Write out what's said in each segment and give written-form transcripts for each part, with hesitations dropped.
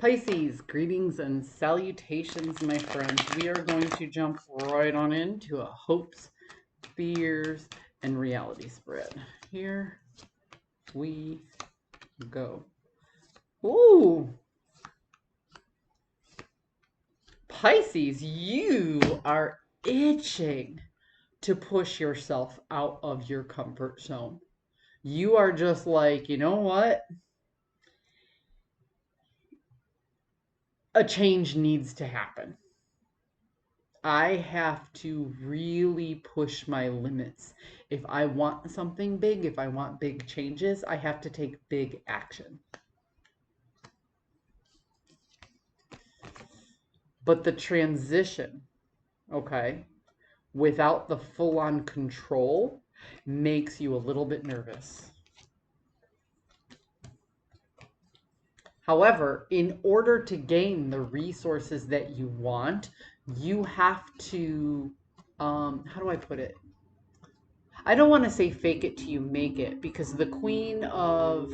Pisces, greetings and salutations, my friends. We are going to jump right on into a hopes, fears, and reality spread. Here we go. Ooh, Pisces, you are itching to push yourself out of your comfort zone. You are just like, you know what? A change needs to happen. I have to really push my limits. If I want something big, if I want big changes, I have to take big action. But the transition, okay, without the full-on control makes you a little bit nervous. However, in order to gain the resources that you want, you have to, how do I put it? I don't want to say fake it till you make it, because the Queen of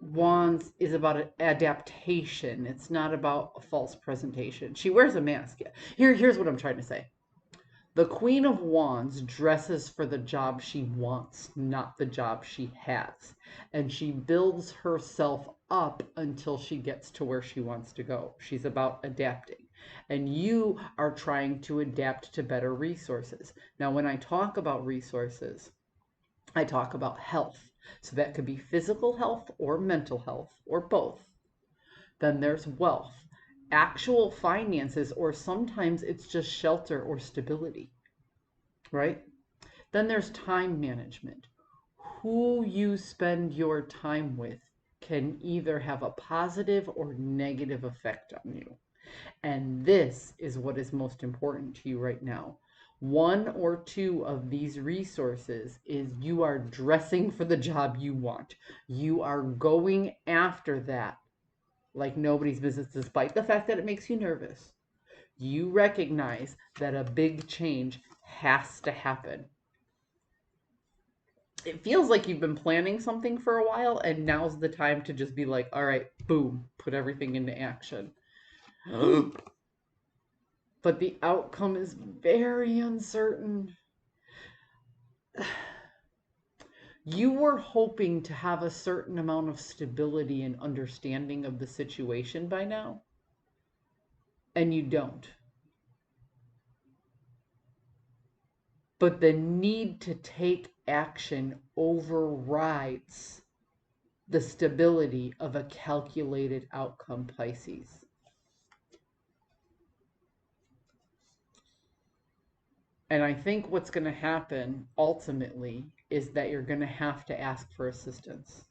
Wands is about adaptation. It's not about a false presentation. She wears a mask. Here's what I'm trying to say. The Queen of Wands dresses for the job she wants, not the job she has. And she builds herself up until she gets to where she wants to go. She's about adapting. And you are trying to adapt to better resources. Now, when I talk about resources, I talk about health. So that could be physical health or mental health or both. Then there's wealth, actual finances, or sometimes it's just shelter or stability, right? Then there's time management. Who you spend your time with can either have a positive or negative effect on you. And this is what is most important to you right now. One or two of these resources is you are dressing for the job you want. You are going after that like nobody's business, despite the fact that it makes you nervous. You recognize that a big change has to happen. It feels like you've been planning something for a while, and now's the time to just be like, all right, boom, put everything into action. But the outcome is very uncertain. You were hoping to have a certain amount of stability and understanding of the situation by now, and you don't. But the need to take action overrides the stability of a calculated outcome, Pisces. And I think what's going to happen ultimately is that you're going to have to ask for assistance.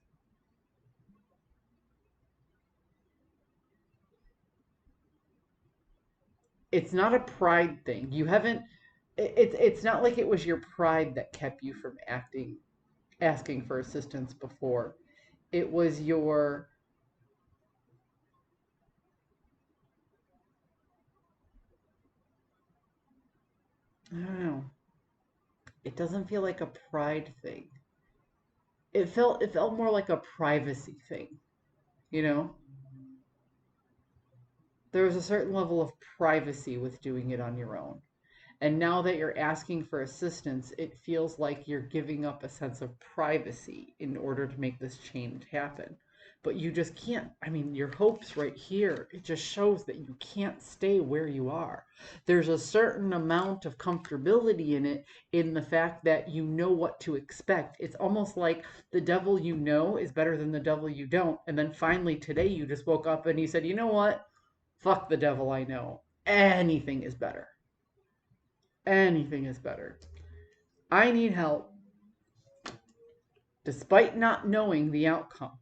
It's not a pride thing. You haven't, it's not like it was your pride that kept you from asking for assistance before. It was your, I don't know. It doesn't feel like a pride thing. It felt more like a privacy thing, you know? There was a certain level of privacy with doing it on your own. And now that you're asking for assistance, it feels like you're giving up a sense of privacy in order to make this change happen. But you just can't. I mean, your hopes right here, it just shows that you can't stay where you are. There's a certain amount of comfortability in it, in the fact that you know what to expect. It's almost like the devil you know is better than the devil you don't. And then finally today you just woke up and you said, you know what? Fuck the devil I know. Anything is better. Anything is better. I need help, despite not knowing the outcome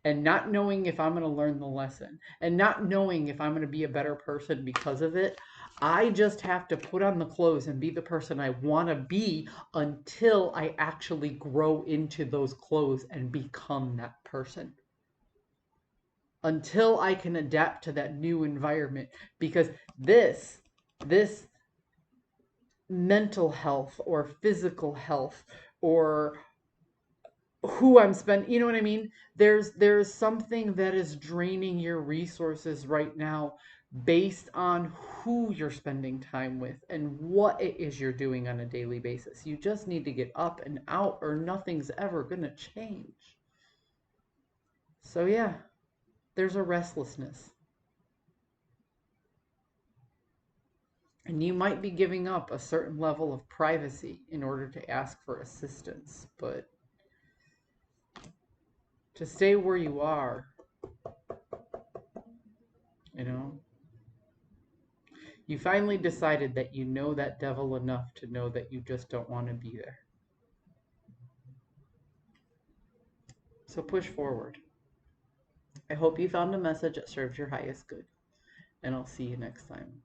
and not knowing if I'm going to learn the lesson and not knowing if I'm going to be a better person because of it. I just have to put on the clothes and be the person I want to be until I actually grow into those clothes and become that person. Until I can adapt to that new environment, because this mental health or physical health or who I'm spending, you know what I mean? There's something that is draining your resources right now based on who you're spending time with and what it is you're doing on a daily basis. You just need to get up and out or nothing's ever going to change. So yeah, there's a restlessness. And you might be giving up a certain level of privacy in order to ask for assistance, but to stay where you are, you know, you finally decided that you know that devil enough to know that you just don't want to be there. So push forward. I hope you found a message that serves your highest good, and I'll see you next time.